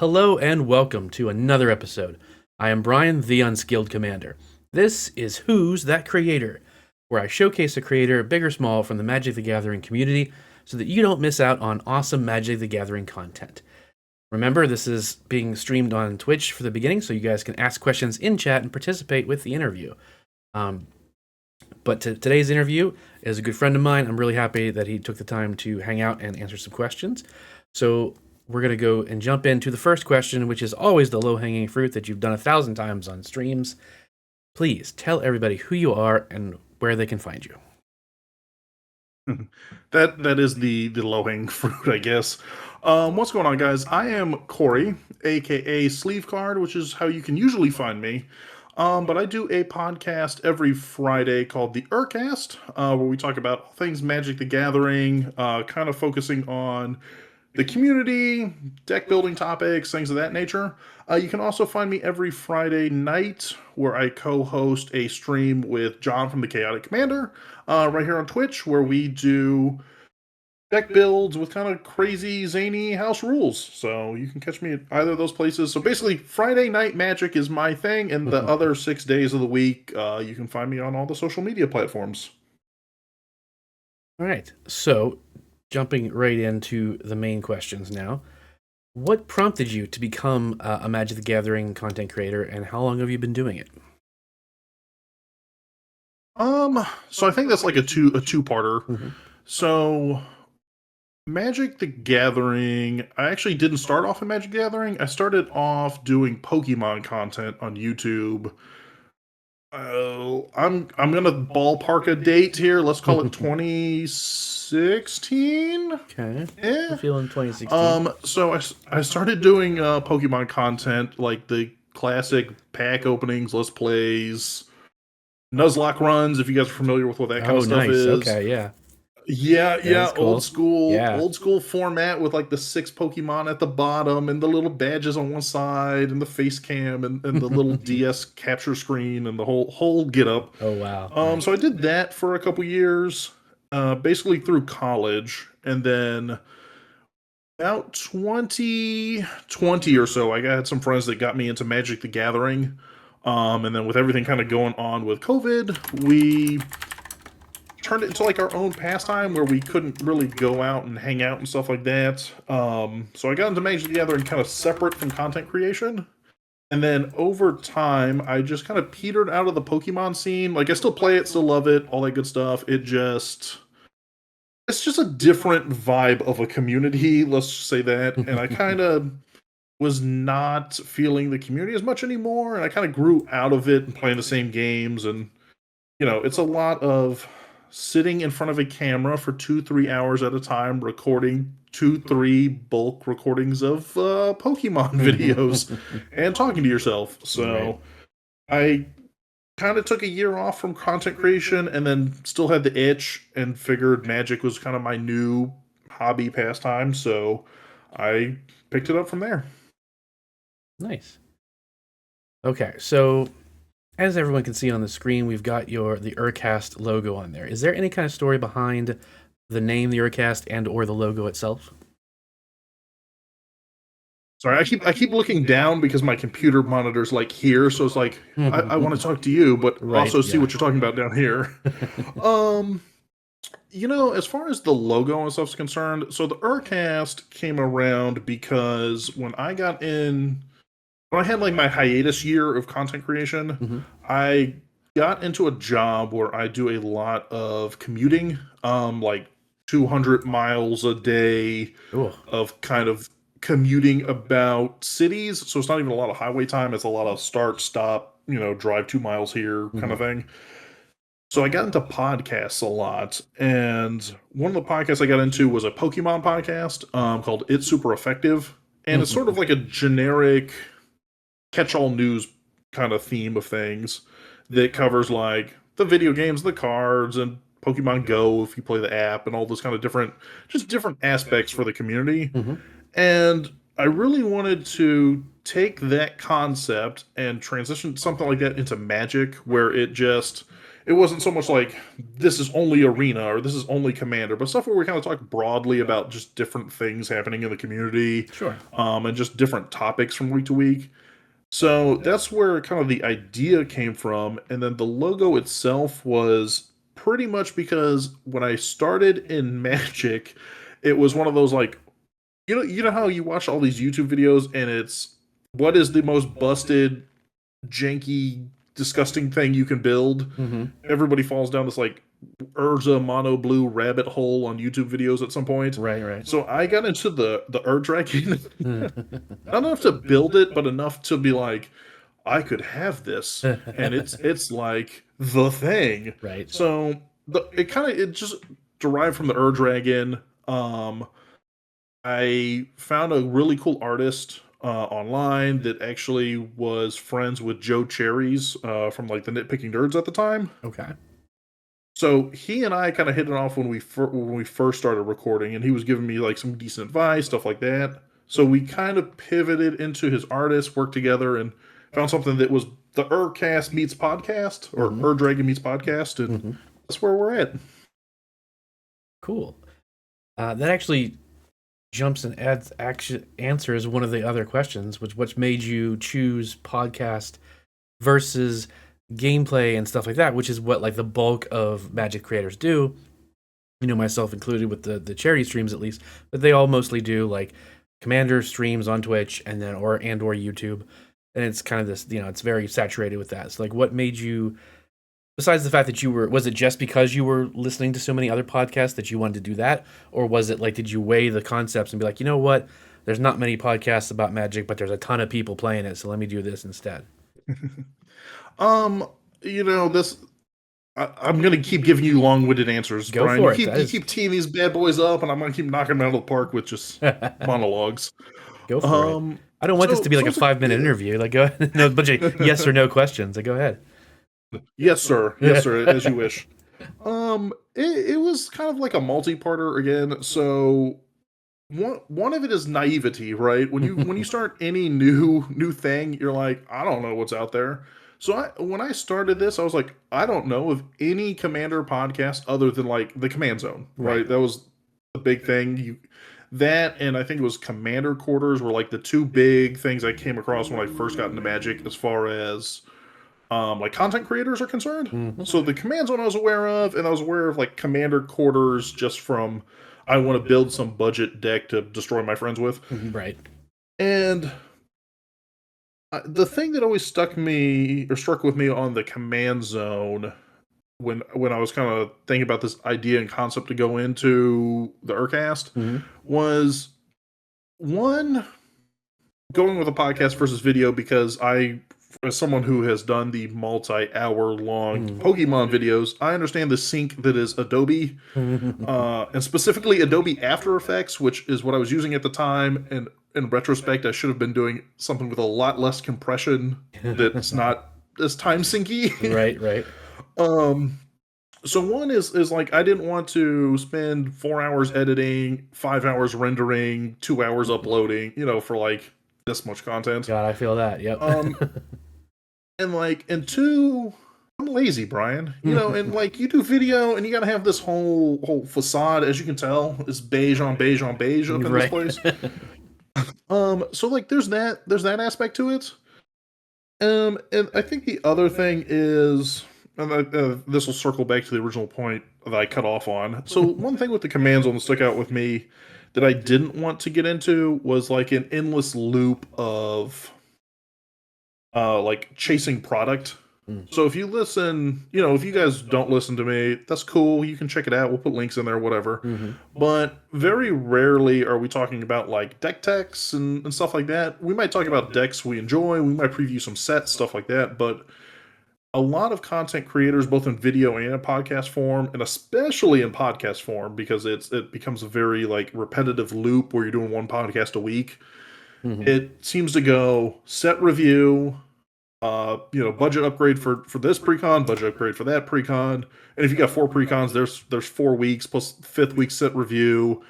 Hello and welcome to another episode. I am Brian, the Unskilled Commander. This is Who's That Creator, where I showcase a creator, big or small, from the Magic the Gathering community so that you don't miss out on awesome Magic the Gathering content. Remember, this is being streamed on Twitch for the beginning, so you guys can ask questions in chat and participate with the interview. But today's interview is a good friend of mine. I'm really happy that he took the time to hang out and answer some questions. So we're going to go and jump into the first question, which is always the low-hanging fruit that you've done 1,000 times on streams. Please tell everybody who you are and where they can find you. That is the low-hanging fruit, I guess. What's going on, guys? I am Cory, aka Sleeve Card, which is how you can usually find me. But I do a podcast every Friday called the Urcast, where we talk about all things Magic the Gathering, kind of focusing on the community, deck building topics, things of that nature. You can also find me every Friday night where I co-host a stream with John from the Chaotic Commander, right here on Twitch, where we do deck builds with kind of crazy, zany house rules. So you can catch me at either of those places. So basically, Friday night Magic is my thing, and the other 6 days of the week, you can find me on all the social media platforms. All right, so jumping right into the main questions now. What prompted you to become a Magic the Gathering content creator, and how long have you been doing it? So I think that's like a two-parter. Mm-hmm. So Magic the Gathering, I actually didn't start off in Magic the Gathering. I started off doing Pokemon content on YouTube. I'm gonna ballpark a date here. Let's call it 2016. Okay. Yeah. I'm feeling 2016. So I started doing Pokemon content, like the classic pack openings, let's plays, Nuzlocke runs, if you guys are familiar with what that kind of stuff is. Okay, yeah. Yeah, cool. old school format with like the 6 Pokemon at the bottom and the little badges on one side and the face cam and the little DS capture screen and the whole get up. Oh wow. So I did that for a couple years, basically through college, and then about 2020 or so, I had some friends that got me into Magic the Gathering. And then with everything kind of going on with COVID, we turned it into like our own pastime where we couldn't really go out and hang out and stuff like that. So I got into Magic the Gathering kind of separate from content creation. And then over time, I just kind of petered out of the Pokemon scene. Like, I still play it, still love it, all that good stuff. It's just a different vibe of a community, let's just say that. And I kind of was not feeling the community as much anymore. And I kind of grew out of it and playing the same games. And, it's a lot of sitting in front of a camera for 2-3 hours at a time, recording 2-3 bulk recordings of Pokemon videos and talking to yourself. So I kind of took a year off from content creation and then still had the itch and figured Magic was kind of my new hobby pastime. So I picked it up from there. Nice. Okay, so as everyone can see on the screen, we've got the Urcast logo on there. Is there any kind of story behind the name, the Urcast, and or the logo itself? Sorry, I keep looking down because my computer monitor's like here, so it's like I want to talk to you, but also see what you're talking about down here. As far as the logo and stuff's concerned, so the Urcast came around because when I had like my hiatus year of content creation, I got into a job where I do a lot of commuting, like 200 miles a day of kind of commuting about cities. So it's not even a lot of highway time. It's a lot of start, stop, drive 2 miles here kind of thing. So I got into podcasts a lot. And one of the podcasts I got into was a Pokemon podcast called It's Super Effective. And it's sort of like a generic catch-all news kind of theme of things that covers like the video games, the cards, and Pokemon Go if you play the app, and all those kind of different aspects for the community. And I really wanted to take that concept and transition something like that into Magic, where it wasn't so much like this is only arena or this is only commander, but stuff where we kind of talk broadly about just different things happening in the community, Sure. and just different topics from week to week. So that's where kind of the idea came from, and then the logo itself was pretty much because when I started in Magic, it was one of those like you know how you watch all these YouTube videos and it's what is the most busted, janky, disgusting thing you can build? Mm-hmm. Everybody falls down this like Urza mono blue rabbit hole on YouTube videos at some point. Right, right. So I got into the Dragon. Not enough to build it, but enough to be like, I could have this, and it's like the thing. Right. So it just derived from the Dragon. I found a really cool artist online that actually was friends with Joe Cherries from like the Nitpicking Nerds at the time. Okay. So he and I kind of hit it off when we first started recording, and he was giving me like some decent advice, stuff like that. So we kind of pivoted into his artist, worked together, and found something that was the Urcast meets podcast, or Dragon meets podcast, and that's where we're at. Cool. That actually jumps and answers one of the other questions, which what made you choose podcast versus gameplay and stuff like that, which is what like the bulk of Magic creators do. You know, myself included with the charity streams at least, but they all mostly do like Commander streams on Twitch and then or YouTube, and it's kind of this, you know, it's very saturated with that. So like, what made you? Besides the fact that was it just because you were listening to so many other podcasts that you wanted to do that? Or was it like, did you weigh the concepts and be like, you know what, there's not many podcasts about Magic, but there's a ton of people playing it, so let me do this instead? You know, I'm going to keep giving you long-winded answers, Go Brian. for You it. keep teeing these bad boys up, and I'm going to keep knocking them out of the park with just monologues. Go for it. I don't want this to be like a 5-minute interview. Like, go ahead. No, a bunch of yes or no questions. Like, go ahead. Yes, sir. Yes, sir. As you wish. It was kind of like a multi-parter again. So one of it is naivety, right? When you start any new thing, you're like, I don't know what's out there. So when I started this, I was like, I don't know of any Commander podcast other than like the Command Zone, right? That was the big thing. That and I think it was Commander Quarters were like the two big things I came across when I first got into Magic as far as like content creators are concerned. So the Command Zone I was aware of, and I was aware of like Commander Quarters just from I want to build some budget deck to destroy my friends with. Right. And the thing that always struck with me on the Command Zone when I was kind of thinking about this idea and concept to go into the Urcast was one, going with a podcast versus video, because as someone who has done the multi-hour long Pokemon videos, I understand the sync that is Adobe, and specifically Adobe After Effects, which is what I was using at the time. And in retrospect, I should have been doing something with a lot less compression that's not as time syncy. Right. So one is like I didn't want to spend 4 hours editing, 5 hours rendering, 2 hours uploading, for like this much content. God, I feel that. Yep. And two, I'm lazy, Brian. And like you do video and you gotta have this whole facade, as you can tell, is beige on beige on beige up in this place. So like there's that aspect to it. And I think the other thing is, and this will circle back to the original point that I cut off on. So one thing with the Command Zone that stuck out with me that I didn't want to get into was like an endless loop of like chasing product. So if you listen, if you guys don't listen to me, that's cool. You can check it out. We'll put links in there, whatever. But very rarely are we talking about like deck techs and stuff like that. We might talk about decks we enjoy. We might preview some sets, stuff like that. But a lot of content creators, both in video and in podcast form, and especially in podcast form, because it becomes a very like repetitive loop where you're doing one podcast a week. It seems to go set review, budget upgrade for this precon, budget upgrade for that precon, and if you got 4 precons, there's 4 weeks plus 5th week set review.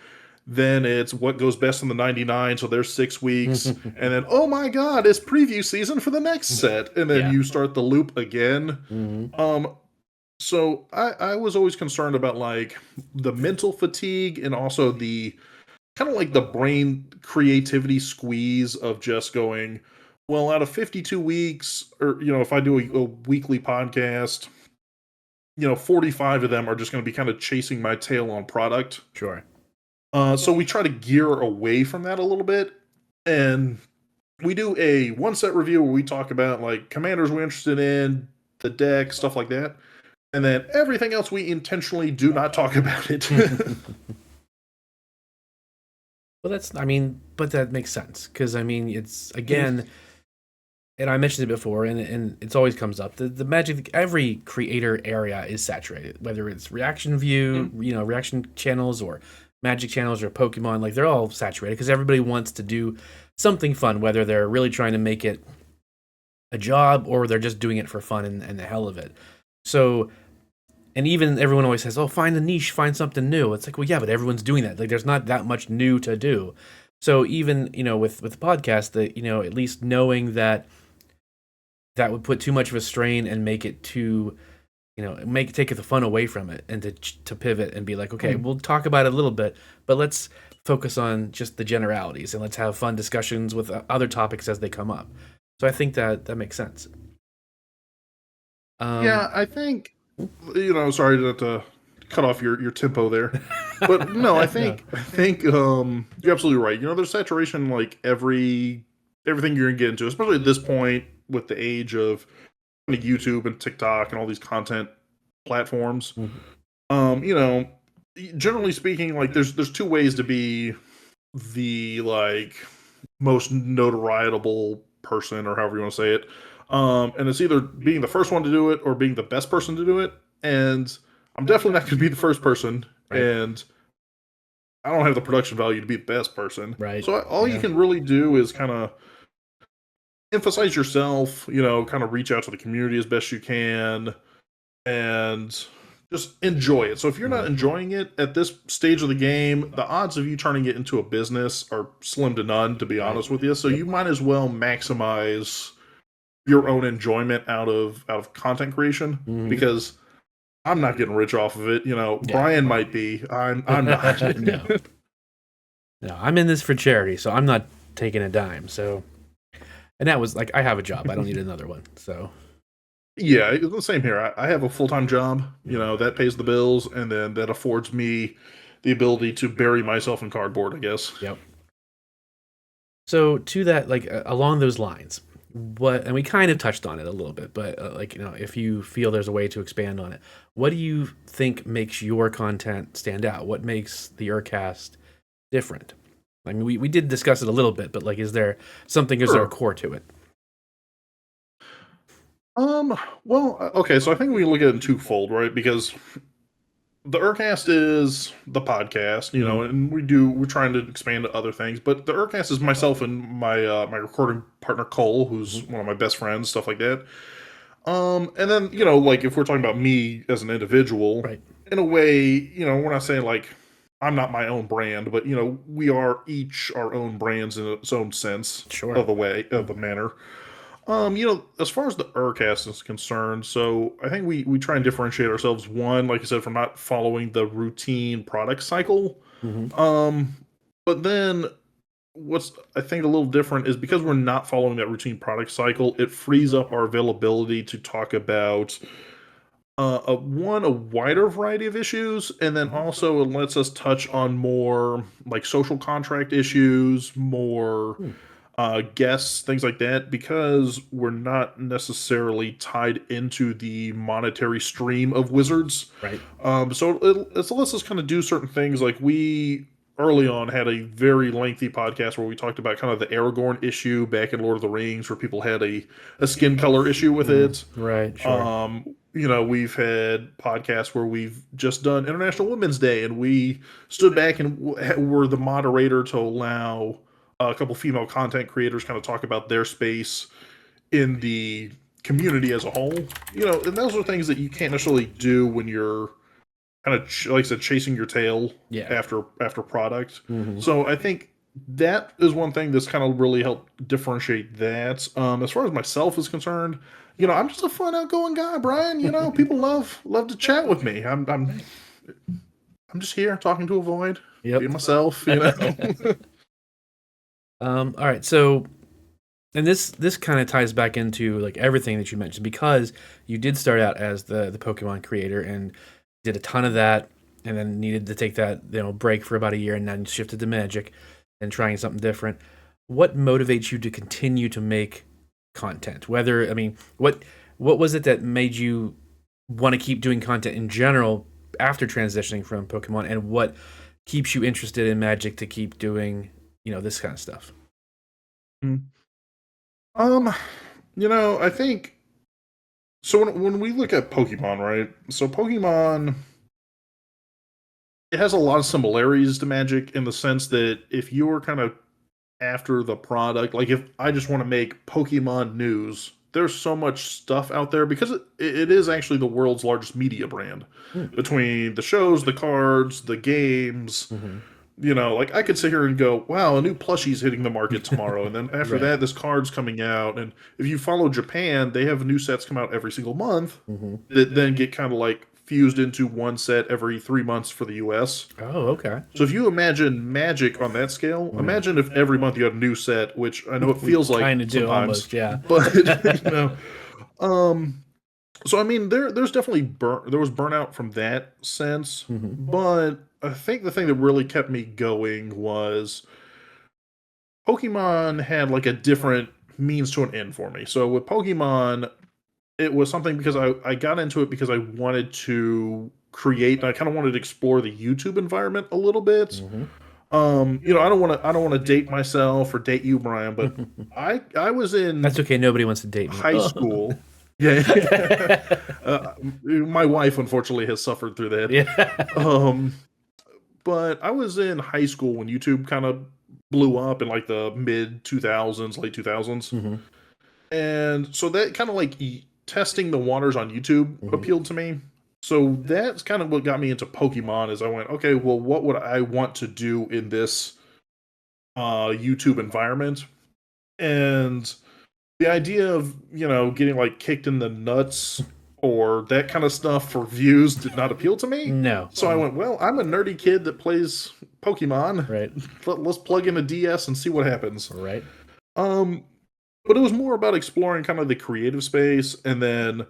Then it's what goes best in the 99, so there's 6 weeks, and then oh my god, it's preview season for the next set, and then you start the loop again. So I was always concerned about like the mental fatigue and also the kind of like the brain creativity squeeze of just going, well, out of 52 weeks, or, if I do a weekly podcast, 45 of them are just going to be kind of chasing my tail on product. Sure. So we try to gear away from that a little bit. And we do a one set review where we talk about like commanders we're interested in, the deck, stuff like that. And then everything else we intentionally do not talk about it. Well, but that makes sense because it's again, and I mentioned it before, and it's always comes up. The Magic, every creator area is saturated, whether it's reaction view, reaction channels, or Magic channels, or Pokemon. Like they're all saturated because everybody wants to do something fun, whether they're really trying to make it a job or they're just doing it for fun and the hell of it. So. And even everyone always says, "Oh, find a niche, find something new." It's like, well, yeah, but everyone's doing that. Like, there's not that much new to do. So even with the podcast, that at least knowing that would put too much of a strain and make it too, take the fun away from it, and to pivot and be like, okay, we'll talk about it a little bit, but let's focus on just the generalities and let's have fun discussions with other topics as they come up. So I think that makes sense. Yeah, I think sorry to cut off your tempo there, but no, I think you're absolutely right. There's saturation like everything you're gonna get into, especially at this point with the age of YouTube and TikTok and all these content platforms. Generally speaking, like there's two ways to be the like most notoriable person, or however you want to say it. And it's either being the first one to do it or being the best person to do it. And I'm definitely not going to be the first person, Right. and I don't have the production value to be the best person. Right. So all you can really do is kind of emphasize yourself, kind of reach out to the community as best you can, and just enjoy it. So if you're not enjoying it at this stage of the game, the odds of you turning it into a business are slim to none, to be honest with you. So you might as well maximize your own enjoyment out of content creation, because I'm not getting rich off of it. Brian might be. I'm not. No, I'm in this for charity, so I'm not taking a dime. So, and that was like, I have a job. I don't need another one. So, yeah, it's the same here. I have a full-time job, that pays the bills, and then that affords me the ability to bury myself in cardboard, I guess. Yep. So to that, like along those lines, and we kind of touched on it a little bit, but if you feel there's a way to expand on it, what do you think makes your content stand out? What makes the Urcast different? I mean, we did discuss it a little bit, but like, is there something, is there a core to it? Well, okay, so I think we can look at it in twofold, right? Because the Urcast is the podcast, and we're trying to expand to other things, but the Urcast is myself and my my recording partner Cole, who's one of my best friends, stuff like that. And then, like if we're talking about me as an individual, Right. in a way, we're not saying like I'm not my own brand, but we are each our own brands in its own sense, Sure. of the manner. As far as the Urcast is concerned, so I think we try and differentiate ourselves, one, like I said, from not following the routine product cycle. But then what's I think a little different is because we're not following that routine product cycle, it frees up our availability to talk about a wider variety of issues, and then also it lets us touch on more like social contract issues, more guests, things like that, because we're not necessarily tied into the monetary stream of Wizards. Right. So it lets us kind of do certain things. Like we early on had a very lengthy podcast where we talked about kind of the Aragorn issue back in Lord of the Rings, where people had a skin color issue with it. Right. Sure. We've had podcasts where we've just done International Women's Day, and we stood back and were the moderator to allow a couple female content creators kind of talk about their space in the community as a whole. And those are things that you can't necessarily do when you're kind of like I said, chasing your tail after product. So I think that is one thing that's kind of really helped differentiate that. As far as myself is concerned, I'm just a fun, outgoing guy, Brian. People love to chat with me. Right. I'm just here talking to a void, Yep. being myself. All right. So, and this kind of ties back into like everything that you mentioned because you did start out as the Pokemon creator and did a ton of that, and then needed to take that break for about a year, and then shifted to Magic and trying something different. What motivates you to continue to make content? Whether I mean, what was it that made you want to keep doing content in general after transitioning from Pokemon, and what keeps you interested in Magic to keep doing this kind of stuff? Mm. um, I think so. When we look at Pokemon, right? So Pokemon, it has a lot of similarities to Magic in the sense that if you're kind of after the product, like if I just want to make Pokemon news, there's so much stuff out there because it is actually the world's largest media brand Mm. between the shows, the cards, the games. Hmm. Like I could sit here and go, wow, a new plushie's hitting the market tomorrow. And then after Right. that, this card's coming out. And if you follow Japan, they have new sets come out every single month Hmm. that then get kind of like fused into one set every 3 months for the US. Oh, okay. So if you imagine Magic on that scale, Mm. imagine if every month you had a new set, which I know it We feels like kind of do sometimes, almost, yeah. but you know, um, so I mean, there's definitely there was burnout from that sense, Hmm. but I think the thing that really kept me going was Pokemon had like a different means to an end for me. So with Pokemon, it was something because I got into it because I wanted to create, and I kind of wanted to explore the YouTube environment a little bit. Hmm. I don't want to date myself or date you, Brian, but I was in That's okay. Nobody wants to date me. high Oh. school. Yeah, my wife unfortunately has suffered through that. Yeah. Um, but I was in high school when YouTube kind of blew up in like the mid 2000s, late 2000s, Hmm. and so that kind of like testing the waters on YouTube Hmm. appealed to me. So that's kind of what got me into Pokemon. Is I went, okay, well, what would I want to do in this YouTube environment? And the idea of getting like kicked in the nuts or that kind of stuff for views did not appeal to me. No. So I went, well, I'm a nerdy kid that plays Pokemon. Right. Let's plug in a DS and see what happens. Right. Um, but it was more about exploring kind of the creative space, and then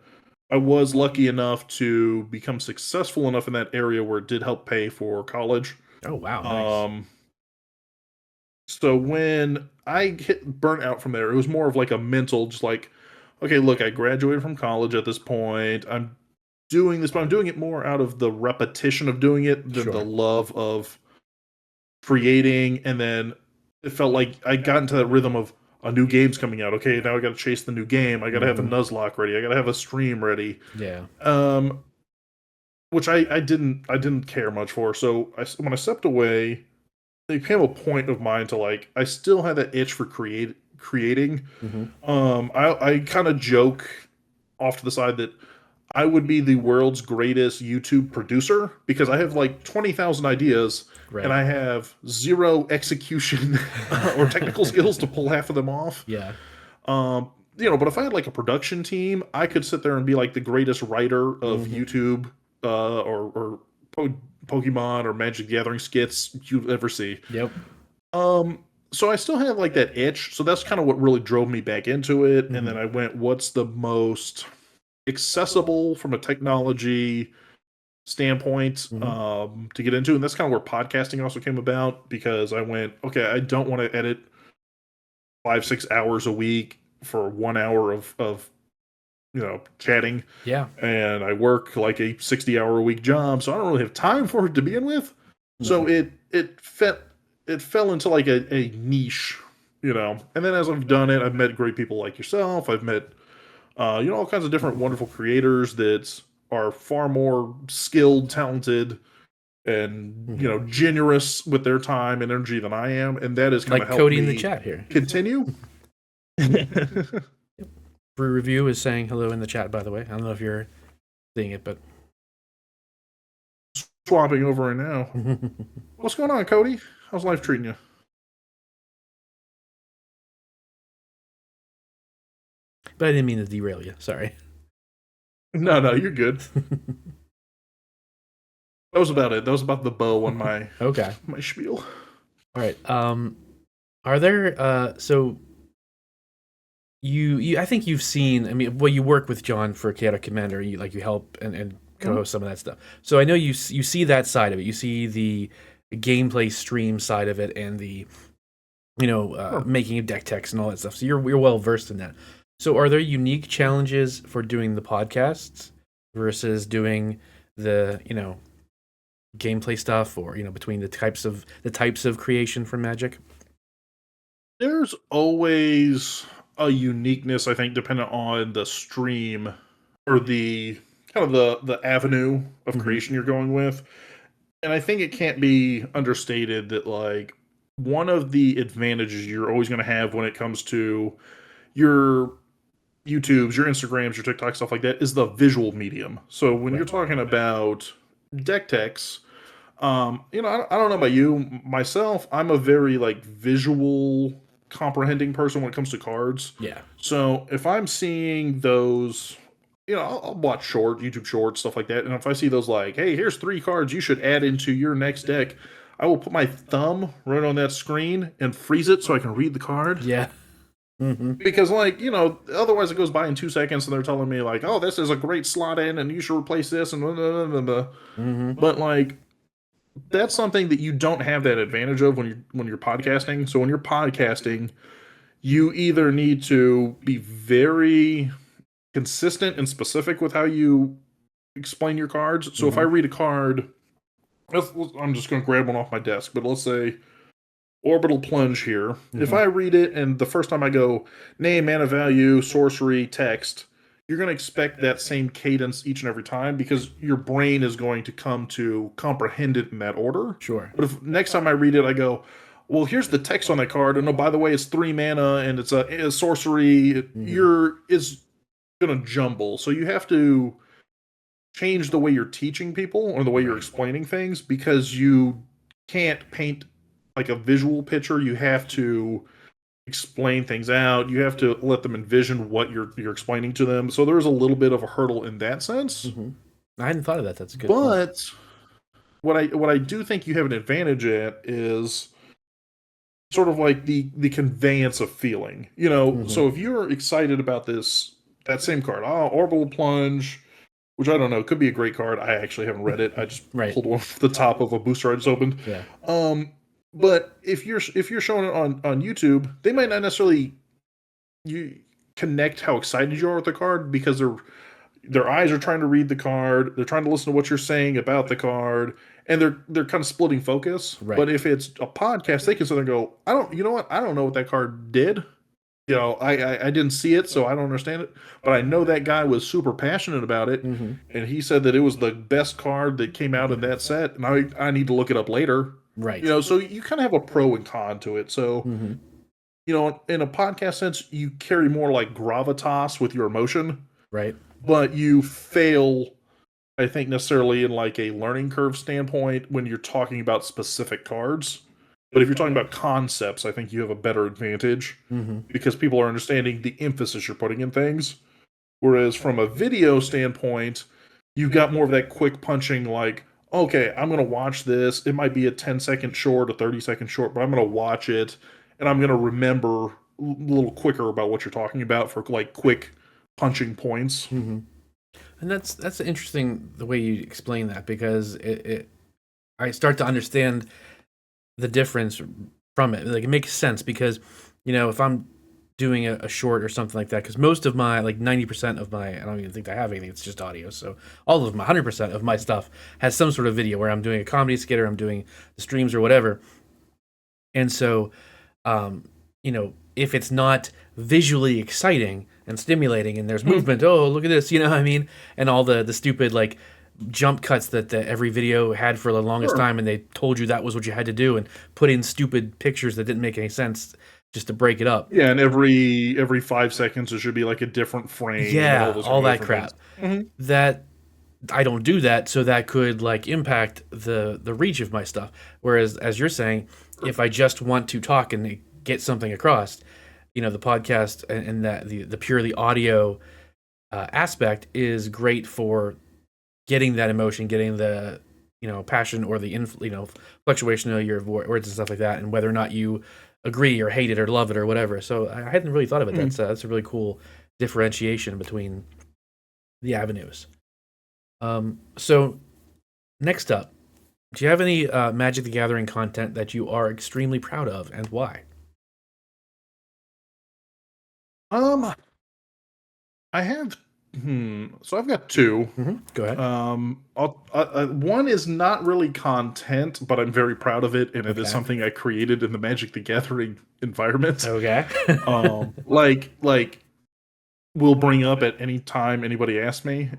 I was lucky enough to become successful enough in that area where it did help pay for college. Oh, wow. Nice. Um, So when I hit burnt out from there, it was more of like a mental, just like, okay, look, I graduated from college at this point. I'm doing this, but I'm doing it more out of the repetition of doing it than the Sure. love of creating. And then it felt like I got into that rhythm of a new game's coming out. Okay, now I got to chase the new game. I got to have a Hmm. Nuzlocke ready. I got to have a stream ready. Yeah. Um, which I didn't care much for. So when I stepped away, it became a point of mine to like I still had that itch for creating. Hmm. I kind of joke off to the side that I would be the world's greatest YouTube producer because I have like 20,000 ideas and Right. I have zero execution or technical skills to pull half of them off. Yeah. But if I had like a production team, I could sit there and be like the greatest writer of Hmm. YouTube or Pokemon or Magic the Gathering skits you'd ever see. Yep. So I still have like that itch. So that's kind of what really drove me back into it. And Hmm. then I went, what's the most accessible from a technology standpoint Hmm. to get into? And that's kind of where podcasting also came about because I went, okay, I don't want to edit 5, 6 hours a week for 1 hour of chatting, Yeah. and I work like a 60-hour a week job, so I don't really have time for it to begin with. So Hmm. it fell into like a niche, And then as I've done it, I've met great people like yourself. I've met all kinds of different wonderful creators that are far more skilled, talented, and Hmm. generous with their time and energy than I am, and that has kind of Like helped Cody in the me chat here. continue. Brew Review is saying hello in the chat, by the way. I don't know if you're seeing it, but Swapping over right now. What's going on, Cody? How's life treating you? But I didn't mean to derail you. Sorry. No, you're good. That was about it. That was about the bow on my Okay. my spiel. All right. Are there so you I think you've seen, I mean, well, you work with John for Chaotic Commander, you help and Mhm. co-host some of that stuff. So I know you see that side of it. You see the gameplay stream side of it and the Sure. making of deck text and all that stuff. So you're well versed in that. So are there unique challenges for doing the podcasts versus doing the, gameplay stuff, or between the types of creation for Magic? There's always a uniqueness, I think, dependent on the stream or the kind of the avenue of Hmm. creation you're going with. And I think it can't be understated that like one of the advantages you're always going to have when it comes to your YouTubes, your Instagrams, your TikTok, stuff like that is the visual medium. So when you're Right. talking about deck techs, I don't know about you. Myself, I'm a very like visual comprehending person when it comes to cards. Yeah. So if I'm seeing those, I'll watch YouTube shorts, stuff like that. And if I see those like, hey, here's 3 cards you should add into your next deck, I will put my thumb right on that screen and freeze it so I can read the card. Yeah. Hmm. Because like, otherwise it goes by in 2 seconds and they're telling me like, oh, this is a great slot in and you should replace this and blah, blah, blah, blah. Hmm. But like that's something that you don't have that advantage of when you're podcasting. So when you're podcasting, you either need to be very consistent and specific with how you explain your cards. So if I Hmm. read a card, I'm just going to grab one off my desk, but let's say Orbital Plunge here. If Hmm. I read it and the first time I go name, mana value, sorcery, text, you're going to expect that same cadence each and every time because your brain is going to come to comprehend it in that order. Sure. But if next time I read it, I go, well, here's the text on that card, and oh, by the way, it's 3 mana and it's a sorcery. Hmm. It's going to jumble. So you have to change the way you're teaching people or the way you're Right. explaining things because you can't paint like a visual picture. You have to explain things out. You have to let them envision what you're explaining to them. So there's a little bit of a hurdle in that sense. Hmm. I hadn't thought of that. That's a good point. But what I do think you have an advantage at is sort of like the conveyance of feeling. Hmm. So if you're excited about that same card, Orbital Plunge, which I don't know, could be a great card. I actually haven't read it. I just Right. pulled one off the top of a booster I just opened. Yeah. But if you're showing it on YouTube, they might not necessarily you connect how excited you are with the card because their eyes are trying to read the card, they're trying to listen to what you're saying about the card, and they're kind of splitting focus. Right. But if it's a podcast, they can sit there and go, I don't, you know what, I don't know what that card did. I didn't see it, so I don't understand it. But I know that guy was super passionate about it, Hmm. and he said that it was the best card that came out in that set, and I need to look it up later. Right. So you kind of have a pro and con to it. So, Hmm. in a podcast sense, you carry more like gravitas with your emotion, Right. but you fail, I think, necessarily in like a learning curve standpoint when you're talking about specific cards. But if you're talking about concepts, I think you have a better advantage Hmm. because people are understanding the emphasis you're putting in things. Whereas from a video standpoint, you've got more of that quick punching, like, okay, I'm going to watch this. It might be a 10-second short, a 30-second short, but I'm going to watch it and I'm going to remember a little quicker about what you're talking about for like quick punching points. Hmm. And that's interesting the way you explain that, because I start to understand the difference from it. Like, it makes sense because, if I'm doing a short or something like that, because most of my, like 90% of my, I don't even think I have anything, it's just audio. So all of my 100% of my stuff has some sort of video where I'm doing a comedy skit or I'm doing the streams or whatever. And so, if it's not visually exciting and stimulating and there's Mhm. movement, oh, look at this, what I mean? And all the stupid, like, jump cuts that every video had for the longest Sure. time, and they told you that was what you had to do, and put in stupid pictures that didn't make any sense just to break it up. Yeah, and every 5 seconds there should be like a different frame and all Yeah, those kind all of that different crap. things. That I don't do that, so that could, like, impact the reach of my stuff. Whereas, as you're saying, if I just want to talk and get something across, the podcast and that the purely audio aspect is great for getting that emotion, getting the passion or the fluctuation of your words and stuff like that, and whether or not you agree or hate it or love it or whatever. So I hadn't really thought of it. Mhm. That's a really cool differentiation between the avenues. So next up, do you have any Magic the Gathering content that you are extremely proud of, and why? Um, I have. So I've got two. Go ahead. One is not really content, but I'm very proud of it, and it is Okay. something I created in the Magic the Gathering environment. Okay. Like we'll bring up at any time anybody asks me.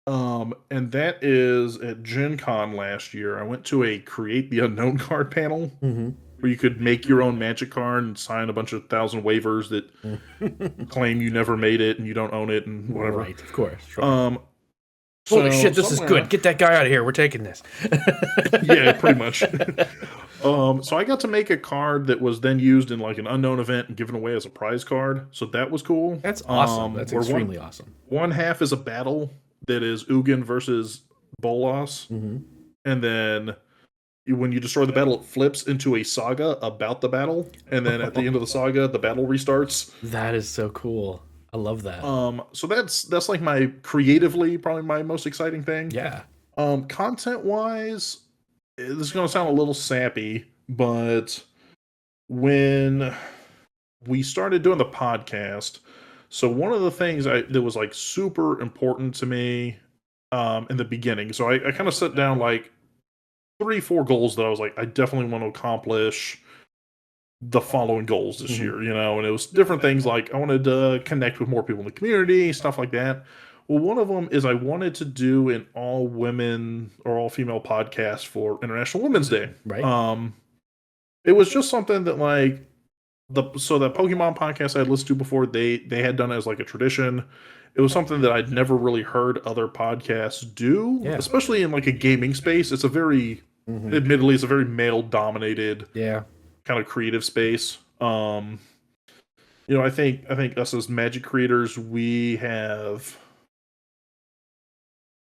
And that is at Gen Con last year. I went to a Create the Unknown card panel hmm where you could make your own Magic card and sign a bunch of thousand waivers that claim you never made it and you don't own it and whatever. Right, of course. Sure. Um, Holy so shit, this is good. somewhere, Get that guy out of here. We're taking this. yeah, pretty much. So I got to make a card that was then used in like an unknown event and given away as a prize card. So that was cool. That's awesome. That's Where extremely awesome. one half is a battle that is Ugin versus Bolas, hmm and then when you destroy the battle, it flips into a saga about the battle, and then at the end of the saga, the battle restarts. That is so cool. I love that. So that's like my creatively probably my most exciting thing. Yeah. Content wise, this is gonna sound a little sappy, but when we started doing the podcast, so one of the things that was like super important to me in the beginning, so I kind of set down like 3, 4 goals that I was like, I definitely want to accomplish the following goals this Mhm. year, and it was different things like I wanted to connect with more people in the community, stuff like that. Well, one of them is I wanted to do an all women or all female podcast for International Women's Day. Right. Um, it was just something that like that Pokemon podcast I had listened to before, they had done it as like a tradition. It was something that I'd never really heard other podcasts do, Yeah. especially in like a gaming space. It's a very, hmm admittedly, it's a very male dominated Yeah. kind of creative space. I think us as Magic creators, we have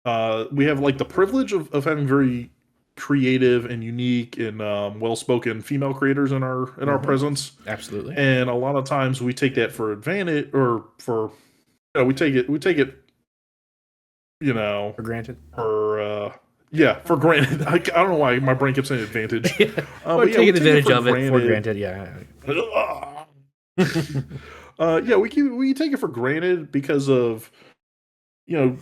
like the privilege of having very creative and unique and well-spoken female creators in our hmm presence, Absolutely. and a lot of times we take that for advantage or for we take it you know For granted. for yeah, for granted. I don't know why my brain kept saying advantage. Yeah. Or But yeah, we taking take it advantage for of it for granted. granted. Yeah. Yeah, we take it for granted because of you know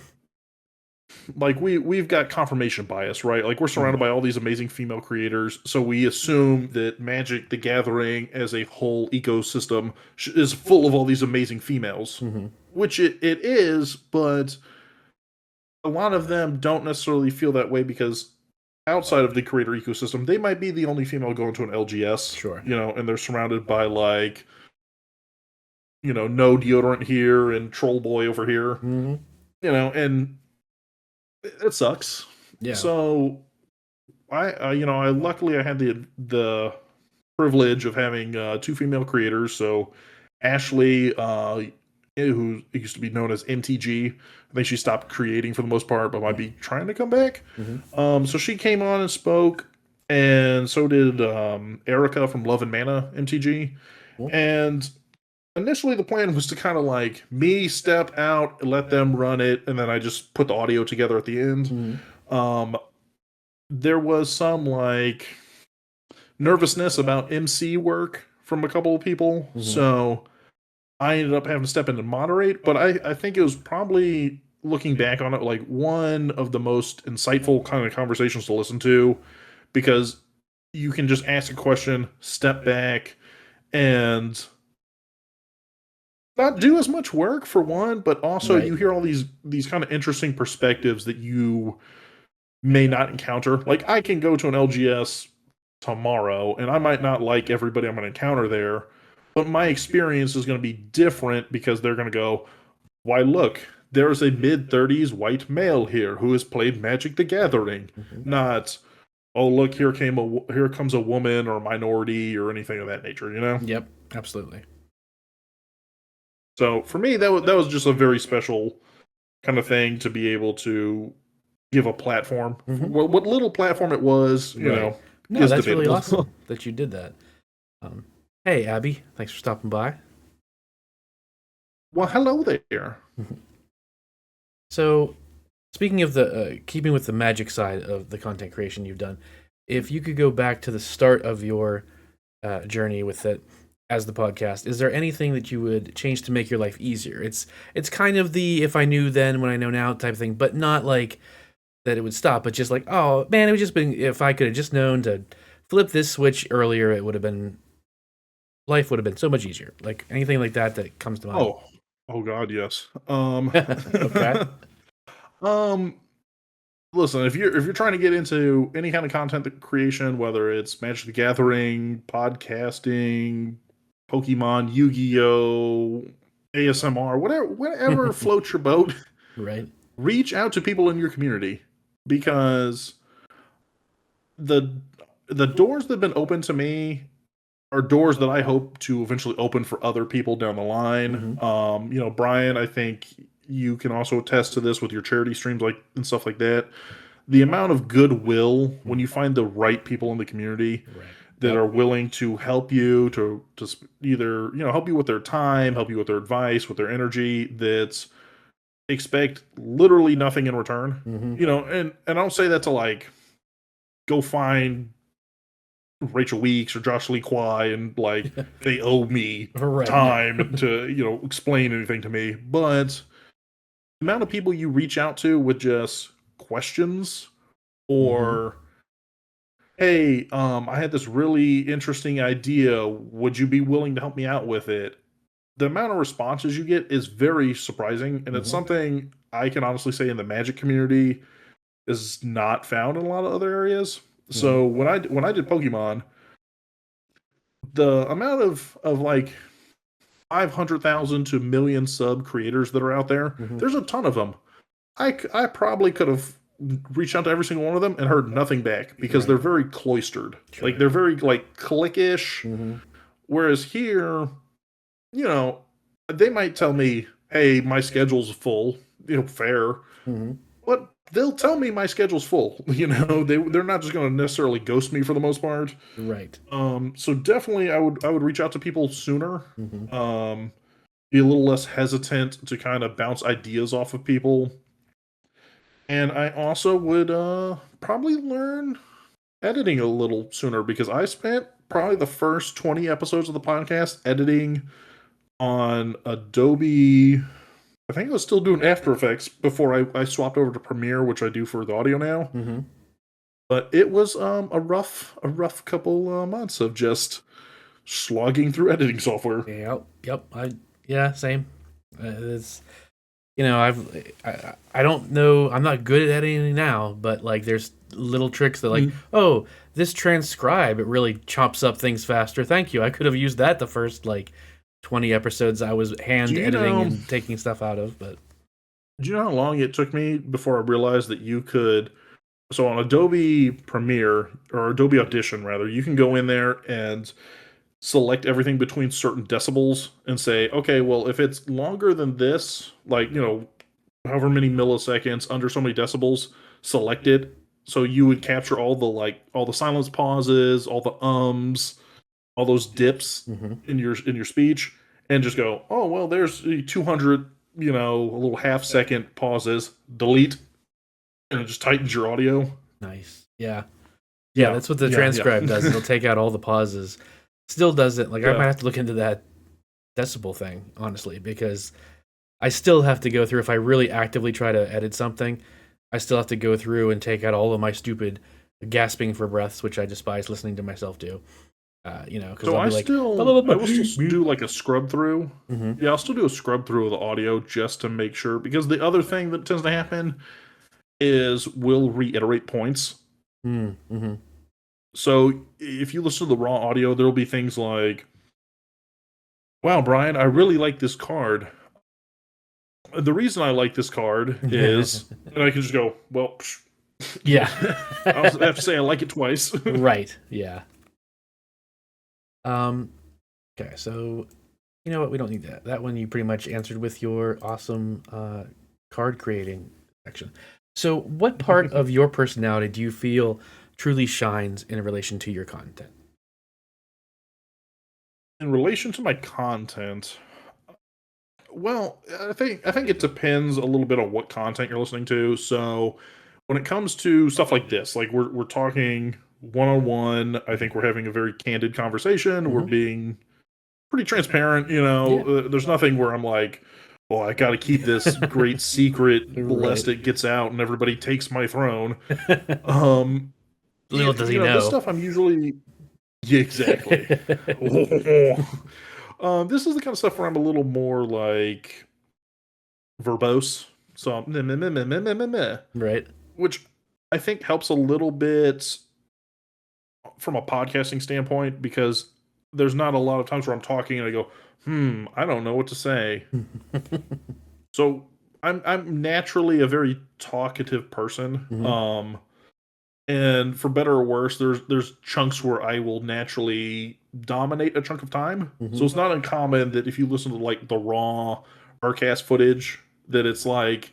like we've got confirmation bias, right? Like we're surrounded by all these amazing female creators, so we assume that Magic the Gathering as a whole ecosystem is full of all these amazing females, hmm which it is, but a lot of them don't necessarily feel that way because outside of the creator ecosystem, they might be the only female going to an LGS, Sure. and they're surrounded by like no deodorant here and troll boy over here, hmm and it sucks. Yeah. So I luckily I had the privilege of having two female creators. So Ashley, who used to be known as MTG, I think she stopped creating for the most part, but might be trying to come back. hmm So she came on and spoke, and so did Erica from Love and Mana MTG. Cool. And initially the plan was to kind of like me step out, let them run it, and then I just put the audio together at the end. hmm Um, there was some like nervousness about MC work from a couple of people, hmm so I ended up having to step in and moderate. But I think it was probably looking back on it like one of the most insightful kind of conversations to listen to because you can just ask a question, step back, and not do as much work for one, but also Right. you hear all these kind of interesting perspectives that you may not encounter. Like I can go to an LGS tomorrow and I might not like everybody I'm going to encounter there, but my experience is going to be different because they're going to go, "Why look, there's a mid-30s white male here who has played Magic the Gathering." hmm Not, "Oh, look, here comes a woman or a minority or anything of that nature, you know?" Yep. Absolutely. So for me, that was just a very special kind of thing to be able to give a platform. Mm-hmm. What little platform it was, Right. No, is that's really debatable. awesome that you did that. Um, hey, Abby, thanks for stopping by. Well, hello there. So, speaking of the keeping with the magic side of the content creation you've done, if you could go back to the start of your journey with it as the podcast, is there anything that you would change to make your life easier? It's kind of the if I knew then when I know now type thing, but not like that it would stop, but just like, oh man, it would just been if I could have just known to flip this switch earlier, it would have been life would have been so much easier. Like anything like that that comes to mind. Oh, oh God, yes. Okay. Um, listen, if you're trying to get into any kind of content creation, whether it's Magic the Gathering, podcasting, Pokemon, Yu-Gi-Oh, ASMR, whatever floats your boat, Right. reach out to people in your community because the the doors that have been open to me are doors that I hope to eventually open for other people down the line. Mm-hmm. Brian, I think you can also attest to this with your charity streams like and stuff like that. The amount of goodwill when you find the right people in the community Right. that Yep. are willing to help you to either help you with their time, help you with their advice, with their energy, that expect literally nothing in return. Mm-hmm. And I don't say that to like go find Rachel Weeks or Josh Lee Kwai and like they owe me Right. No. time to explain anything to me. But the amount of people you reach out to with just questions Mm-hmm. or hey, I had this really interesting idea. Would you be willing to help me out with it? The amount of responses you get is very surprising, and it's Mm-hmm. something I can honestly say in the Magic community is not found in a lot of other areas. Mm-hmm. So when I did Pokemon, the amount of like 500,000 to million sub creators that are out there, Mm-hmm. there's a ton of them. I probably could have reached out to every single one of them and heard nothing back because they're Right. very cloistered. Like Sure. they're very like cliquish. Mm-hmm. Whereas here, you know, they might tell me, "Hey, my schedule's full." Fair, Mm-hmm. but they'll tell me my schedule's full. They're not just going to necessarily ghost me for the most part. Right. So definitely, I would reach out to people sooner. Mm-hmm. Um, be a little less hesitant to kind of bounce ideas off of people. And I also would probably learn editing a little sooner because I spent probably the first 20 episodes of the podcast editing on Adobe. I think I was still doing After Effects before I swapped over to Premiere, which I do for the audio now. Mm-hmm. But it was a rough couple months of just slogging through editing software. Yep. Yep. Yeah. Same. It's I don't know. I'm not good at editing now, but like there's little tricks that like, Mm. oh, this transcribe it really chops up things faster. Thank you. I could have used that the first like 20 episodes I was Do hand you editing know? and taking stuff out of, but Do you know how long it took me before I realized that you could? So on Adobe Premiere or Adobe Audition, rather, you can go in there and select everything between certain decibels and say, okay, well, if it's longer than this, like, however many milliseconds under so many decibels, select it. So you would capture all the silence pauses, all the ums, all those dips mm-hmm. in your speech, and just go, oh well, there's 200, a little half-second pauses. Delete, and it just tightens your audio. Nice. Yeah. Yeah, Yeah, that's what the yeah, yeah, transcribe does. It'll take out all the pauses. Still doesn't like I yeah. might have to look into that decibel thing, honestly, because I still have to go through if I really actively try to edit something, I still have to go through and take out all of my stupid gasping for breaths, which I despise listening to myself do. Because So I'll I be like, blah, blah, still, blah, I will still blah. do like a scrub through. Mm-hmm. Yeah, I'll still do a scrub through of the audio just to make sure. Because the other thing that tends to happen is we'll reiterate points. Mm-hmm. So if you listen to the raw audio, there'll be things like, "Wow, Brian, I really like this card. The reason I like this card is," and I can just go, "Well, Yeah. I'll have to say I like it twice." Right. Yeah. Um. Okay. So You know what? We don't need that. That one you pretty much answered with your awesome card creating section. So, what part of your personality do you feel truly shines in relation to your content? In relation to my content, well, I think it depends a little bit on what content you're listening to. So when it comes to stuff like this, like we're talking one on one, I think we're having a very candid conversation. We're Mm-hmm. being pretty transparent. Yeah. There's nothing where I'm like, well, I got to keep this great secret Right. lest it gets out and everybody takes my throne. Um, Little does he this know. stuff I'm usually, yeah, exactly. This is the kind of stuff where I'm a little more like verbose. So meh, meh, meh, meh, meh, meh, meh, meh, Right. which I think helps a little bit from a podcasting standpoint because there's not a lot of times where I'm talking and I go, I don't know what to say. So I'm naturally a very talkative person. Hmm. And for better or worse, there's chunks where I will naturally dominate a chunk of time. So Hmm. it's not uncommon that if you listen to like the raw Arcast footage, that it's like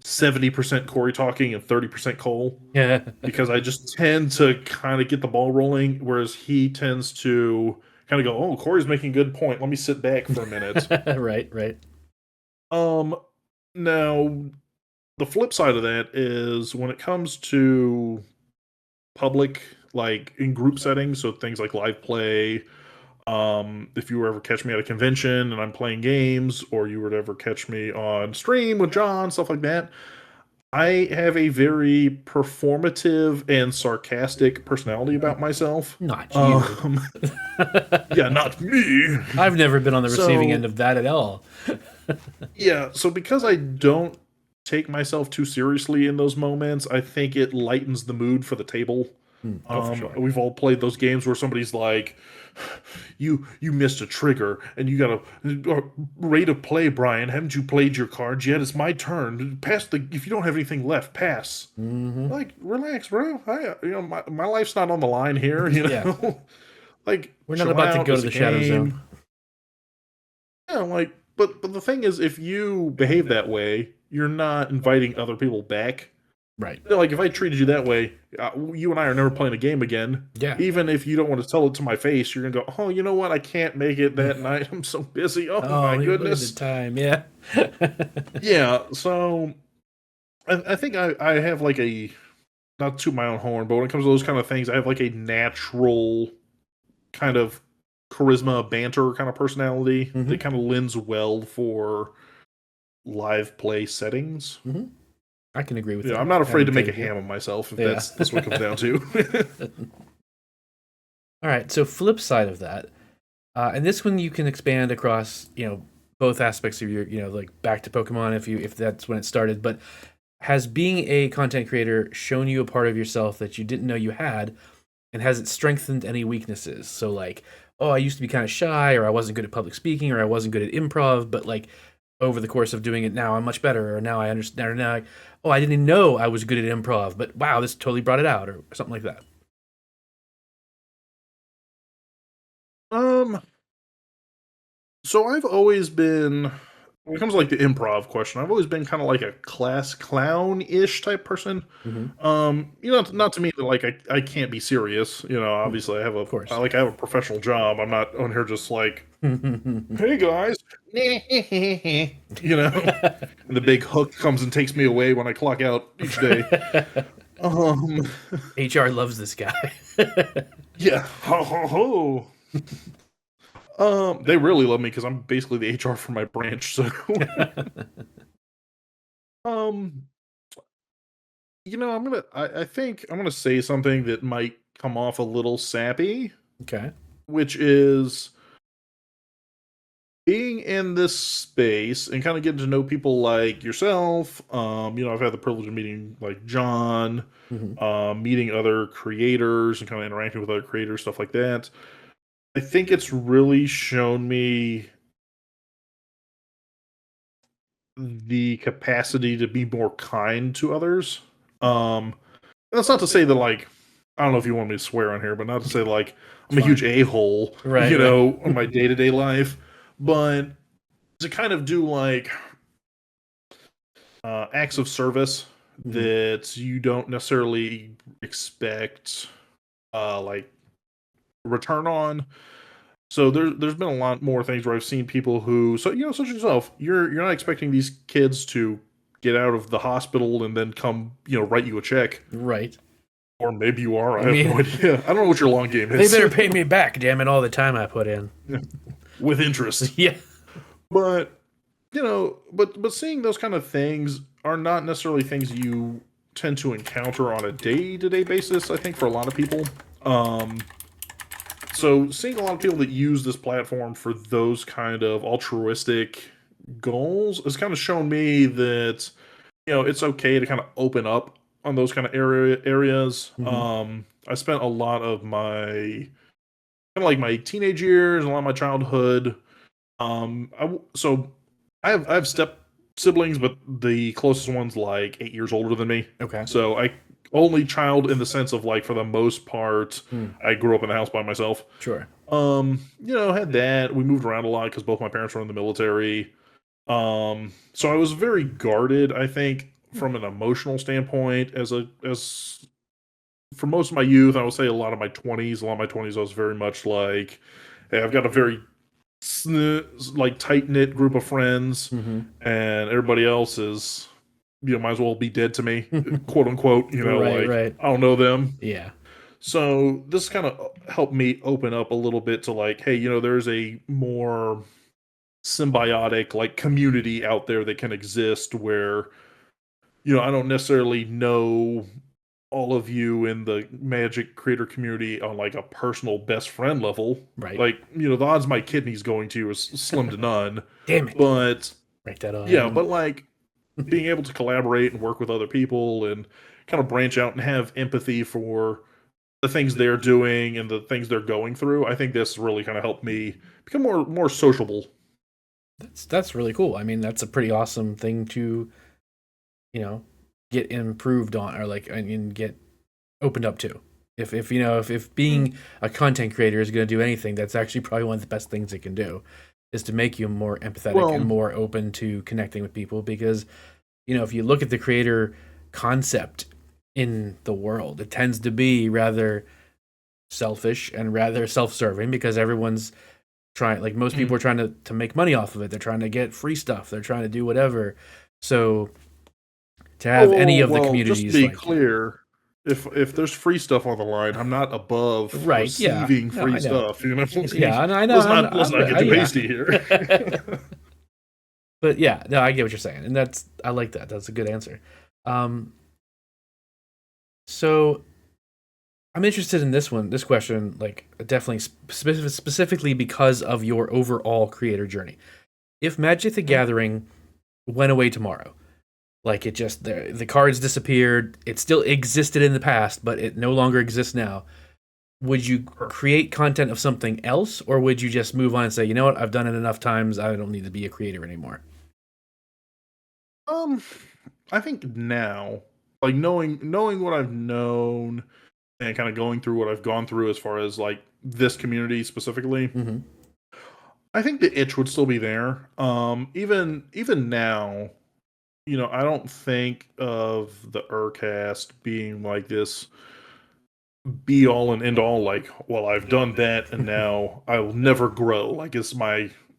70% Cory talking and 30% Cole, Yeah. because I just tend to kind of get the ball rolling, whereas he tends to kind of go, "Oh, Cory's making a good point. Let me sit back for a minute." Right. Right. Um, Now the flip side of that is when it comes to public, like in group settings, so things like live play. If you were ever catch me at a convention and I'm playing games, or you were to ever catch me on stream with John, stuff like that, I have a very performative and sarcastic personality about myself. Not you. Um, yeah, not me. I've never been on the receiving end So, of that at all. yeah, so because I don't take myself too seriously in those moments, I think it lightens the mood for the table. Oh, for sure. We've all played those games where somebody's like, "You missed a trigger, and you got a rate of play, Brian. Haven't you played your cards yet? It's my turn. Pass the. If you don't have anything left, pass." Hmm. Like, relax, bro. My life's not on the line here. Yeah. Like, We're not chill about to out. go to It's a the shadow zone. game. Yeah, like, but the thing is, if you behave that way, you're not inviting other people back. Right. Like, if I treated you that way, you and I are never playing a game again. Yeah. Even if you don't want to tell it to my face, you're gonna go, "Oh, you know what? I can't make it that night. I'm so busy. Oh Oh, my look at the goodness." time. Yeah. Yeah. So I think I have like a, not to my own horn, but when it comes to those kind of things, I have like a natural kind of charisma, banter kind of personality Hmm. that kind of lends well for live play settings. Hmm. I can agree with Yeah, that. I'm not I afraid to would make tend a to. ham of myself if Yeah. that's what it comes down to. All right. So flip side of that, and this one you can expand across, both aspects of your, like back to Pokemon if that's when it started. But has being a content creator shown you a part of yourself that you didn't know you had, and has it strengthened any weaknesses? So like, oh, I used to be kind of shy, or I wasn't good at public speaking, or I wasn't good at improv, but like over the course of doing it now, I'm much better, or now I understand, or now, oh, I didn't know I was good at improv, but wow, this totally brought it out, or something like that. um, so I've always been, when it comes to like the improv question, I've always been kind of like a class clown ish type person. Hmm. Not to mean that like I can't be serious. Obviously Of course. I have a professional job. I'm not on here just like, "Hey guys," and the big hook comes and takes me away when I clock out each day. Um, HR loves this guy. yeah, ho ho ho. They really love me because I'm basically the HR for my branch. So, um, I think I'm gonna say something that might come off a little sappy, Okay. which is being in this space and kind of getting to know people like yourself. I've had the privilege of meeting like John, Hmm. meeting other creators and kind of interacting with other creators, stuff like that. I think it's really shown me the capacity to be more kind to others. Um, and that's not to say that like, I don't know if you want me to swear on here, but not to say like It's I'm a huge fine. a hole, Right, right. on my day to day life. but to kind of do like acts of service Mhm. that you don't necessarily expect like return on. So there's been a lot more things where I've seen people who, so such as yourself, you're not expecting these kids to get out of the hospital and then come write you a check, Right. or maybe you are. I I have no mean, idea. I don't know what your long game they is. better pay me back, damn it, all the time I put in. With interest. Yeah. But but seeing those kind of things are not necessarily things you tend to encounter on a day-to-day basis, I think, for a lot of people. Um, so seeing a lot of people that use this platform for those kind of altruistic goals has kind of shown me that it's okay to kind of open up on those kind of areas. Hmm. I spent a lot of my kind of like my teenage years, a lot of my childhood. So I have step siblings, but the closest one's like 8 years older than me. Okay. So I only child in the sense of like for the most part, Hmm. I grew up in the house by myself. Sure. Had that. We moved around a lot because both my parents were in the military. So I was very guarded, I think, from an emotional standpoint as for most of my youth, I would say a lot of my 20s, I was very much like, hey, I've got a very like tight knit group of friends, Hmm. and everybody else is, might as well be dead to me, quote unquote. Right, Like right. I don't know them. Yeah. So this kind of helped me open up a little bit to like, hey, there's a more symbiotic like community out there that can exist where I don't necessarily know all of you in the Magic creator community on like a personal best friend level. Right. Like, the odds my kidney's going to is slim to none. Damn it. But Write that yeah, on. but like being able to collaborate and work with other people and kind of branch out and have empathy for the things they're doing and the things they're going through, I think this really kind of helped me become more sociable. That's really cool. I mean, that's a pretty awesome thing to, you know, get improved on, or like and get opened up to. If being a content creator is going to do anything, that's actually probably one of the best things it can do, is to make you more empathetic and Well, more open to connecting with people. Because if you look at the creator concept in the world, it tends to be rather selfish and rather self-serving, because everyone's trying, like most people mm, are trying to make money off of it. They're trying to get free stuff. They're trying to do whatever. So to have any of the just to communities be like, clear, if there's free stuff on the line, I'm not above right, yeah, receiving no, free I know, stuff. yeah, and I know, Let's not get too yeah. hasty here. But yeah, no, I get what you're saying, and I like that. That's a good answer. Um, so I'm interested in this question, like definitely specifically because of your overall creator journey. If Magic the Mhm. Gathering went away tomorrow, like it just the cards disappeared, it still existed in the past, but it no longer exists now. Would you Sure. create content of something else, or would you just move on and say, you know what, I've done it enough times, I don't need to be a creator anymore? Um, I think now, like knowing what I've known and kind of going through what I've gone through as far as like this community specifically, Mm-hmm. I think the itch would still be there. Even now, I don't think of the Urcast being like this be all and end all. Like, well, I've done that, and now I will never grow. Like, it's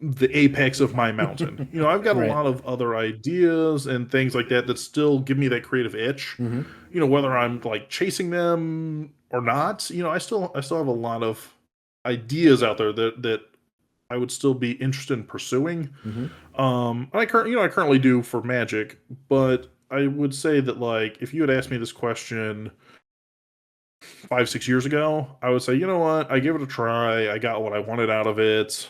the apex of my mountain. I've got a Right. lot of other ideas and things like that that still give me that creative itch. Mm-hmm. Whether I'm like chasing them or not, I still have a lot of ideas out there that I would still be interested in pursuing. Mm-hmm. I currently do for Magic, but I would say that like if you had asked me this question 5 6 years ago, I would say, you know what, I gave it a try, I got what I wanted out of it.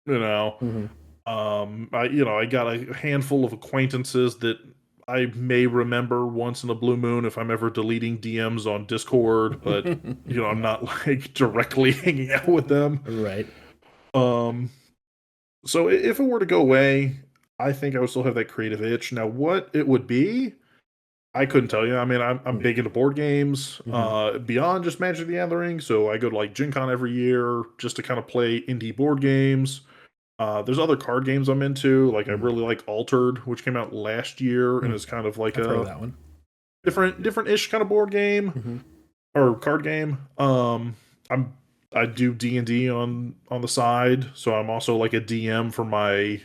You know, Mm-hmm. I got a handful of acquaintances that I may remember once in a blue moon if I'm ever deleting DMs on Discord, but I'm not like directly hanging out with them. Right. Um, so if it were to go away, I think I would still have that creative itch. Now, what it would be, I couldn't tell you. I mean, I'm big into board games, Mm-hmm. beyond just Magic the Gathering. So I go to like Gen Con every year just to kind of play indie board games. There's other card games I'm into. Like I really like Altered, which came out last year and is kind of like I've heard of a that one. different-ish kind of board game Mm-hmm. or card game. I'm I do D&D on the side, so I'm also like a DM for my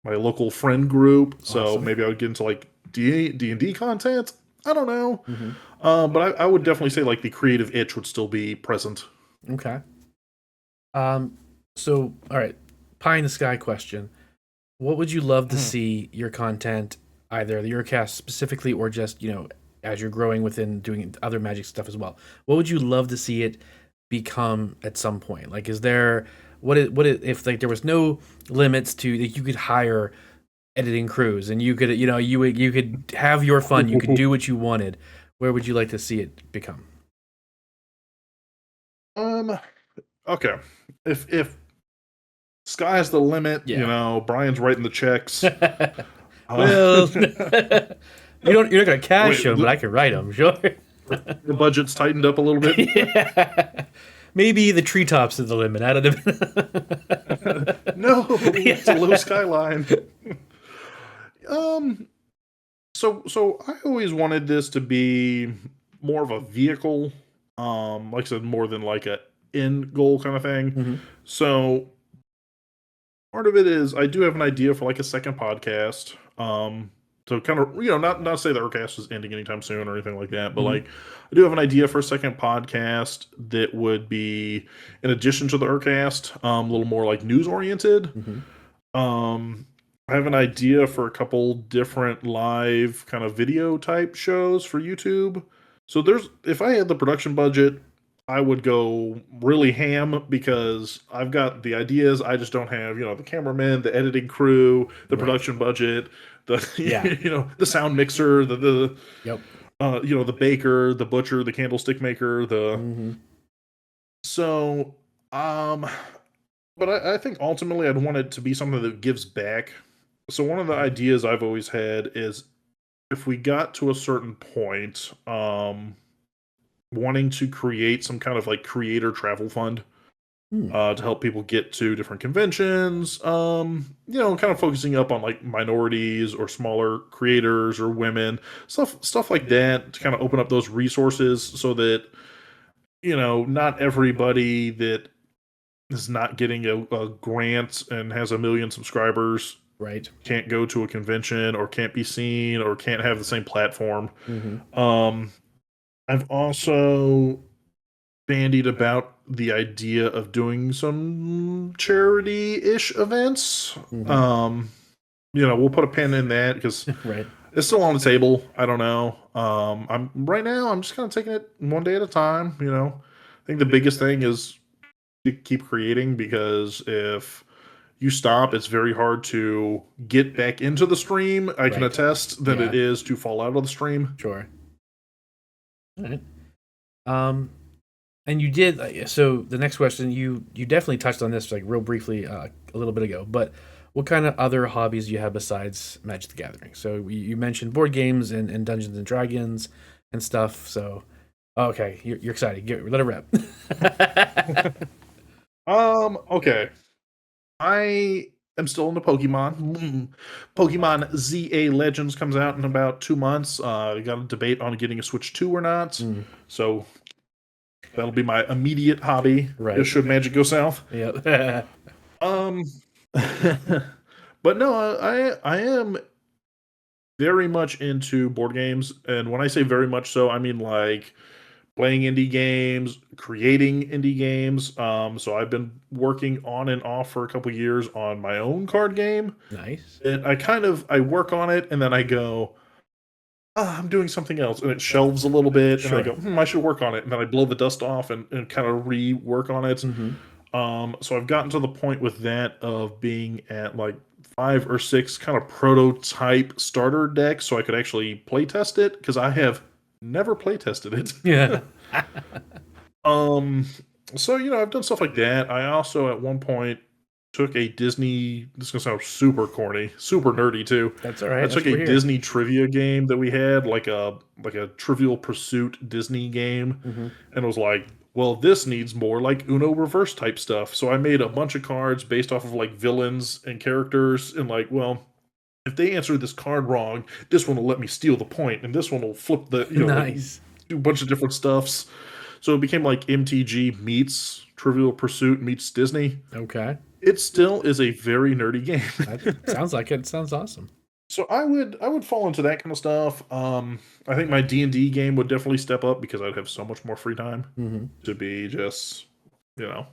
local friend group. So Awesome. maybe I would get into like D&D content. I don't know. Mm-hmm. But I would definitely say like the creative itch would still be present. Okay. Um, so, all right, pie in the sky question. What would you love to Mhm. see your content, either the Urcast specifically or just, as you're growing within doing other magic stuff as well? What would you love to see it become at some point? Like, is there, if like there was no limits to, like, you could hire editing crews and you could, you could have your fun, you could do what you wanted. Where would you like to see it become? Um. Okay. If sky's the limit, Yeah. Brian's writing the checks. Well, you're not gonna cash Wait, them, but I can write them, sure. the budget's tightened up a little bit. Yeah. Maybe the treetops are the limit. I don't know. No, it's a low Yeah. skyline. Um. So I always wanted this to be more of a vehicle. Like I said, more than like a end goal kind of thing. Hmm. So part of it is I do have an idea for like a second podcast. So kind of not say that our cast is ending anytime soon or anything like that, but Hmm. like I do have an idea for a second podcast that would be in addition to the Urcast, a little more like news oriented. Hmm. Um, I have an idea for a couple different live kind of video type shows for YouTube. So if I had the production budget, I would go really ham because I've got the ideas. I just don't have, the cameraman, the editing crew, the Right. production budget, the Yeah. the sound mixer, Yep. the baker, the butcher, the candlestick maker, the Hmm. so um but I think ultimately I'd want it to be something that gives back. So one of the ideas I've always had is if we got to a certain point, wanting to create some kind of like creator travel fund Hmm. to help people get to different conventions. Kind of focusing up on like minorities or smaller creators or women, stuff like that to kind of open up those resources so that not everybody that is not getting a grant and has a million subscribers Right. can't go to a convention or can't be seen or can't have the same platform. Hmm. Um, I've also bandied about the idea of doing some charity-ish events. Hmm. Um, we'll put a pin in that because Right. it's still on the table. I don't know. I'm right now. I'm just kind of taking it one day at a time. I think the biggest thing is to keep creating because if you stop, it's very hard to get back into the stream. I can Right. attest that Yeah. it is to fall out of the stream. Sure. All right. Um, and you did. So the next question, you definitely touched on this like real briefly a little bit ago, but what kind of other hobbies do you have besides Magic the Gathering? So you mentioned board games and Dungeons and Dragons and stuff. So okay, you're excited. Let it rip. Okay. I am still into Pokemon. Pokemon ZA Legends comes out in about 2 months. We got a debate on getting a Switch 2 or not. Mm, So that'll be my immediate hobby. right. Should Magic go south. Yeah. Um, but no, I am very much into board games, and when I say very much so, I mean like playing indie games, creating indie games. So I've been working on and off for a couple years on my own card game. Nice. And I work on it, and then I go, I'm doing something else, and it shelves a little bit, and I Sure. go, I should work on it, and then I blow the dust off and kind of rework on it. Hmm. So I've gotten to the point with that of being at like 5 or 6 kind of prototype starter decks, so I could actually play test it because I have never play tested it. Yeah. Um, so I've done stuff like that. I also at one point took a Disney. This is gonna sound super corny, super nerdy too. That's all I right. That's took what a we're here. Disney trivia game that we had, like a Trivial Pursuit Disney game, Hmm. and it was like well, this needs more like Uno reverse type stuff. So I made a bunch of cards based off of like villains and characters, and like, well, if they answer this card wrong, this one will let me steal the point, and this one will flip the, Nice. do a bunch of different stuffs. So it became like MTG meets Trivial Pursuit meets Disney. Okay. It still is a very nerdy game. That sounds like it. Sounds awesome. So I would fall into that kind of stuff. I think my D&D game would definitely step up because I'd have so much more free time Mm-hmm. to be just, you know,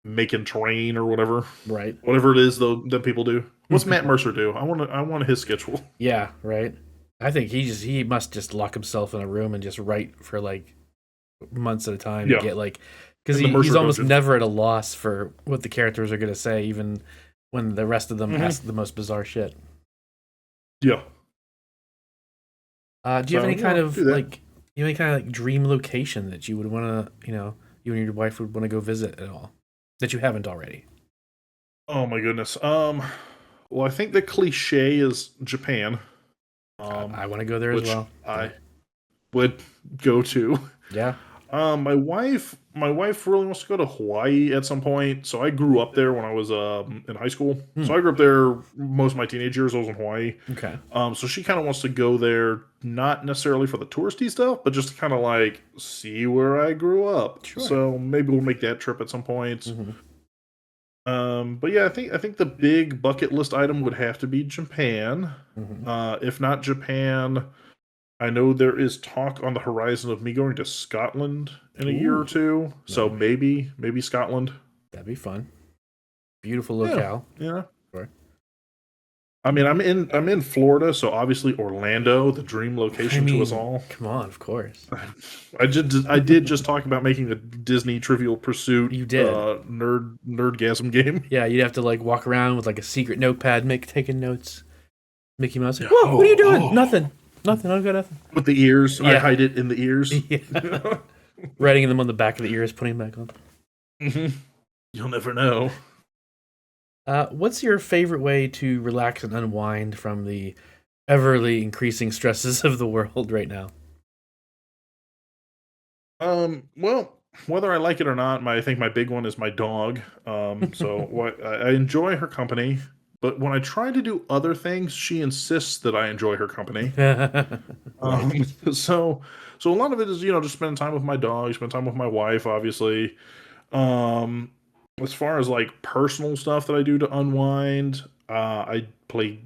making terrain or whatever. Right. Whatever it is though that people do. What's Matt Mercer do? I want his schedule. Yeah. Right. I think he must just lock himself in a room and just write for like months at a time Yeah. to get like, because In the he's Mercer almost dungeon. never at a loss for what the characters are going to say, even when the rest of them Mhm. ask the most bizarre shit. Yeah. Do you have So, any kind of do that. like, dream location that you would want to, you and your wife would want to go visit at all that you haven't already? Oh my goodness. Well, I think the cliche is Japan. I want to go there as Which well. I would go to. Yeah. My wife really wants to go to Hawaii at some point. So I grew up there when I was in high school. Hmm. So I grew up there most of my teenage years. I was in Hawaii. Okay. So she kind of wants to go there, not necessarily for the touristy stuff, but just to kind of like see where I grew up. Sure. So maybe we'll make that trip at some point. Mm-hmm. But yeah, I think the big bucket list item would have to be Japan. Mm-hmm. If not Japan, I know there is talk on the horizon of me going to Scotland in a year Ooh. or two. So Nice. maybe Scotland. That'd be fun. Beautiful Yeah. locale. Yeah. Sure. I mean, I'm in Florida, so obviously Orlando, the dream location to us all. Come on, of course. I did just talk about making a Disney Trivial Pursuit. You did. Nerdgasm game. Yeah, you'd have to like walk around with like a secret notepad, taking notes. Mickey Mouse. Like, Yeah. whoa, what are you doing? Oh. Nothing. Nothing. I got nothing. With the ears, I Yeah. hide it in the ears. Yeah. Writing them on the back of the ears, putting them back on. Mm-hmm. You'll never know. What's your favorite way to relax and unwind from the everly increasing stresses of the world right now? Well, whether I like it or not, I think my big one is my dog. So I enjoy her company, but when I try to do other things, she insists that I enjoy her company. Right. So a lot of it is just spending time with my dog, spend time with my wife, obviously. Um, as far as like personal stuff that I do to unwind, I play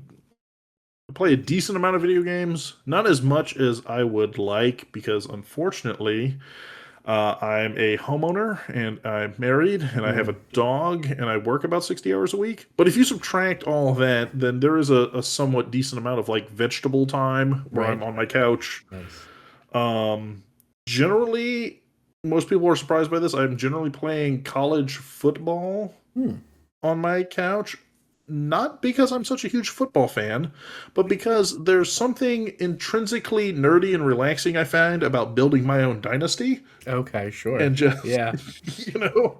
a decent amount of video games, not as much as I would like because unfortunately, I'm a homeowner and I'm married and I have a dog and I work about 60 hours a week. But if you subtract all of that, then there is a somewhat decent amount of like vegetable time where Right. I'm on my couch. Nice. Generally, most people are surprised by this. I'm generally playing college football on my couch. Not because I'm such a huge football fan, but because there's something intrinsically nerdy and relaxing I find about building my own dynasty. Okay, sure. And just, Yeah, you know,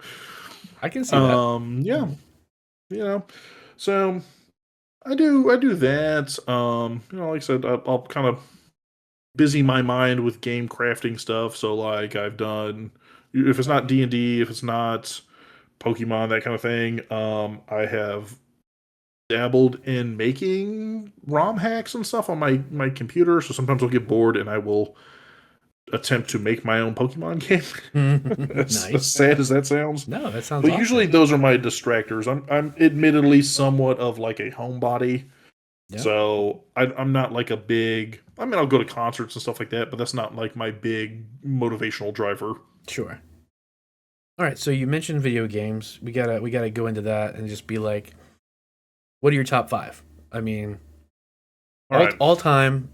I can see that. yeah, so I do that. Like I said, I'll kind of busy my mind with game crafting stuff. So like I've done, if it's not D&D, if it's not Pokemon, that kind of thing, I have dabbled in making ROM hacks and stuff on my computer. So sometimes I'll get bored and I will attempt to make my own Pokemon game. As Nice. sad as that sounds. No, that sounds But awesome. usually those are my distractors. I'm admittedly somewhat of like a homebody. Yeah. So I'm not like a big. I mean, I'll go to concerts and stuff like that, but that's not like my big motivational driver. Sure. All right, so you mentioned video games. We gotta go into that and just be like, what are your top 5? I mean, all time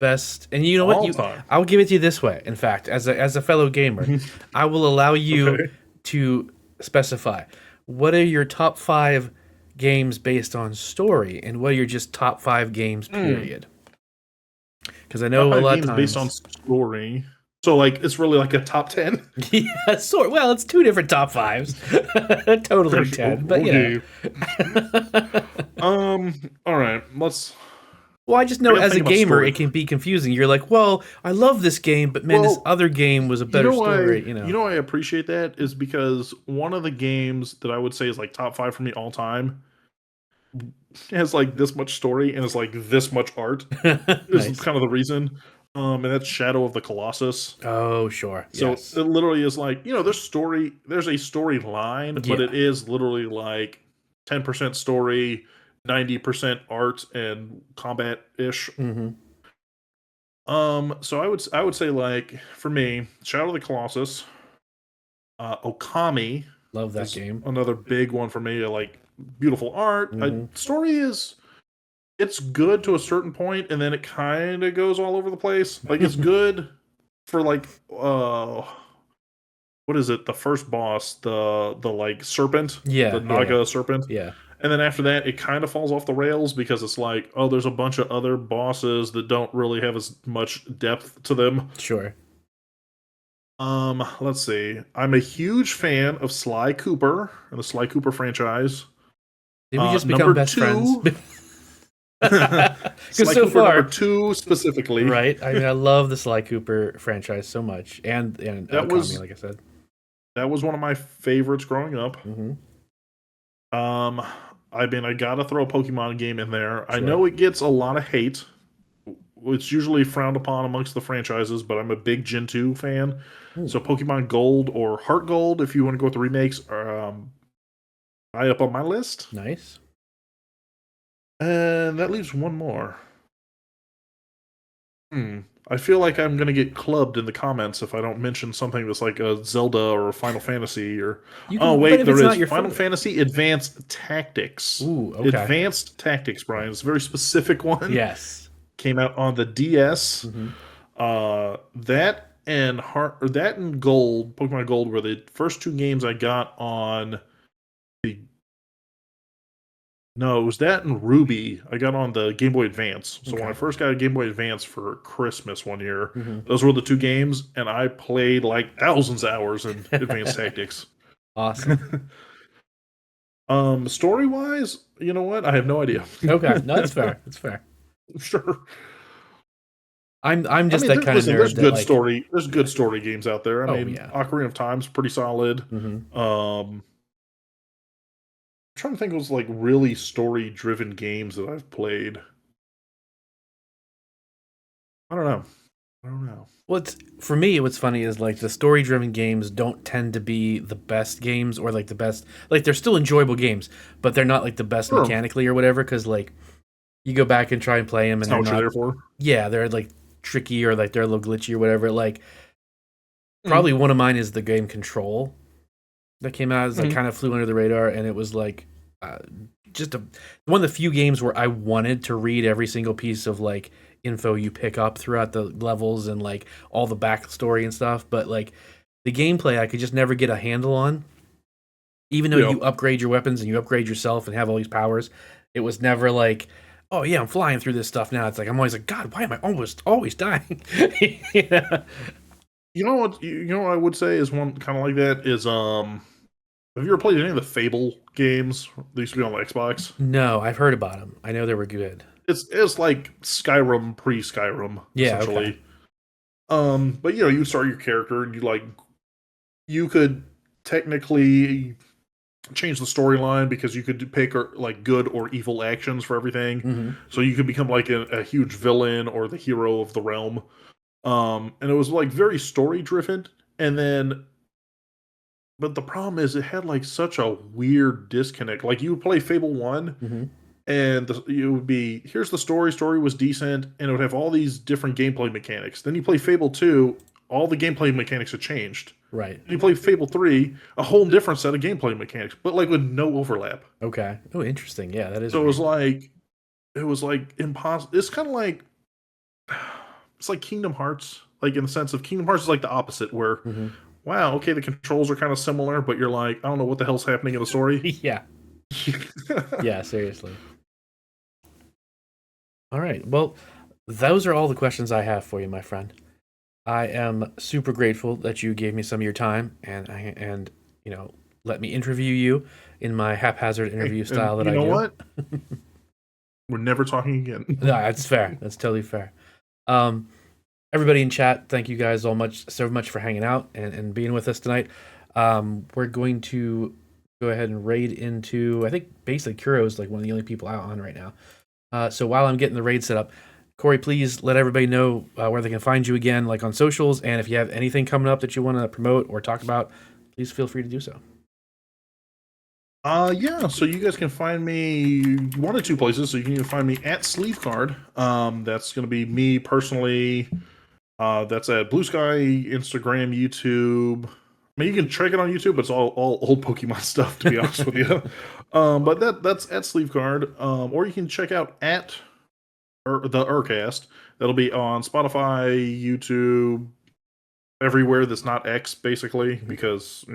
best. And you know what? All time. I'll give it to you this way. In fact, as a fellow gamer, I will allow you to specify what are your top 5 games based on story, and what are your just top 5 games period. Because I know Top a 5 lot of games times based on story. So like it's really like a top 10. yeah, sort. Well, it's 2 different top 5s. Totally 10, but yeah. All right. Well, I just I know gotta as a think about gamer, story. it can be confusing. You're like, well, I love this game, but man, this Well, other game was a you better know why story, you you know? know why I appreciate that is because one of the games that I would say is like top 5 for me all time has like this much story and is like this much art is Nice. kind of the reason. And that's Shadow of the Colossus. Oh, sure. So it Yes. literally is like, there's a storyline, but it Yeah. is literally like 10% story, 90% art and combat ish. Hmm. So I would say like for me, Shadow of the Colossus, Okami Love that is game. another big one for me. Like beautiful art. Hmm. Story is it's good to a certain point, and then it kind of goes all over the place. Like it's good for like what is it? The first boss, the like serpent, the Yeah, yeah, yeah. Naga serpent. Yeah, And then after that, it kind of falls off the rails because it's like, oh, there's a bunch of other bosses that don't really have as much depth to them. sure. Let's see. I'm a huge fan of Sly Cooper and the Sly Cooper franchise. Did we just become Number best friends? two, Because Sly so Cooper number far, two specifically. right? I mean, I love the Sly Cooper franchise so much, and That Okami, was like I said. that was one of my favorites growing up. Hmm. Um, I mean, I gotta throw a Pokemon game in there. I Sure. know it gets a lot of hate. It's usually frowned upon amongst the franchises, but I'm a big Gen 2 fan. Ooh, So Pokemon Gold or Heart Gold, if you want to go with the remakes, are high up on my list. nice. And that leaves one more. I feel like I'm gonna get clubbed in the comments if I don't mention something that's like a Zelda or a Final Fantasy or You oh can, but wait, if there it's is not your Final favorite, Fantasy Advanced Tactics. ooh, okay. Advanced Tactics, Brian. It's a very specific one. Yes. Came out on the DS. Hmm. That and Gold, Pokemon Gold, were the first two games I got on the. No, it was that and Ruby. I got on the Game Boy Advance. So when I Okay. first got a Game Boy Advance for Christmas one year, Hmm. those were the two games, and I played like thousands of hours in Advanced Tactics. Awesome. Story wise, you know what? I have no idea. Okay, no, that's fair. That's fair. Sure. I'm I just mean, that kind of listen, there's nerd that good like, story. There's good story games out there. I oh mean, yeah. Ocarina of Time's pretty solid. Hmm. I'm trying to think of like really story driven games that I've played. I don't know. I don't know. What's for me, what's funny is like the story driven games don't tend to be the best games or like the best, like they're still enjoyable games, but they're not like the best Sure. mechanically or whatever. Because like you go back and try and play them That's and not they're what you're not, there for. yeah, they're like tricky or like they're a little glitchy or whatever. Like Mm-hmm. probably one of mine is the game Control that came out as like Mm-hmm. kind of flew under the radar, and it was like uh, just one of the few games where I wanted to read every single piece of like info you pick up throughout the levels and like all the backstory and stuff, but like the gameplay I could just never get a handle on. Even though Yeah. you upgrade your weapons and you upgrade yourself and have all these powers, it was never like, oh yeah, I'm flying through this stuff now. It's like I'm always like, God, why am I almost always dying? Yeah. You know what? You know what I would say is one kind of like that is Have you ever played any of the Fable games? They used to be on the Xbox. No, I've heard about them. I know they were good. It's like Skyrim pre Skyrim Yeah. Okay. essentially. But you start your character and you could technically change the storyline because you could pick like good or evil actions for everything. Hmm. So you could become like a huge villain or the hero of the realm. And it was like very story driven. And then, but the problem is it had like such a weird disconnect. Like you would play Fable 1 Hmm. and it would be here's the story was decent and it would have all these different gameplay mechanics. Then you play Fable 2, all the gameplay mechanics have changed. Right. You play Fable 3, a whole different set of gameplay mechanics, but like with no overlap. Okay. Oh, interesting. Yeah, that is So weird. it was like impossible. It's kind of like it's like Kingdom Hearts, like in the sense of Kingdom Hearts is like the opposite, where Hmm. wow, okay, the controls are kind of similar, but you're like, I don't know what the hell's happening in the story. Yeah. Yeah. Seriously. All right. Well, those are all the questions I have for you, my friend. I am super grateful that you gave me some of your time and let me interview you in my haphazard Hey, interview and style that you I know do. what? we're never talking again. No, that's fair. That's totally fair. Um, Everybody in chat, thank you guys so much for hanging out and being with us tonight. We're going to go ahead and raid into, I think basically Kuro is like one of the only people out on right now. So while I'm getting the raid set up, Cory, please let everybody know where they can find you again, like on socials, and if you have anything coming up that you want to promote or talk about, please feel free to do so. Yeah, so you guys can find me one of two places. So you can either find me at Sleeve Card. That's going to be me personally. That's at Blue Sky, Instagram, YouTube. I mean, you can check it on YouTube, but it's all old Pokemon stuff, to be honest with you. But that's at Sleeve Card. Or you can check out at the Urcast. That'll be on Spotify, YouTube, everywhere that's not X, basically, because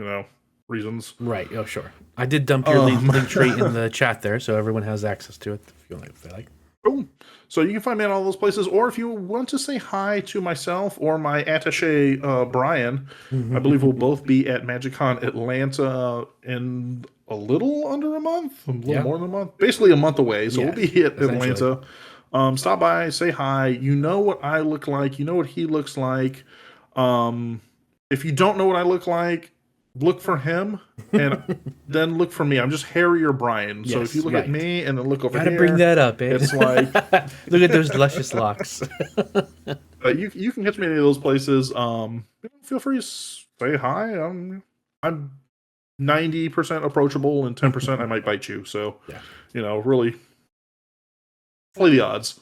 reasons. Right. Oh, sure. I did dump your link tree in the chat there, so everyone has access to it if they like. Boom. So you can find me at all those places, or if you want to say hi to myself or my attache Brian, I believe we'll both be at MagicCon Atlanta in a little under a month, a little more than a month, basically a month away. So we'll be at Atlanta. Stop by, say hi. You know what I look like. You know what he looks like. If you don't know what I look like, look for him and then look for me. I'm just Harry or Brian. So if you look at me and then look over Gotta here, bring that up, eh? It's like look at those luscious locks. You can catch me in any of those places. Feel free to say hi. I'm 90% approachable and 10% I might bite you. So really play the odds.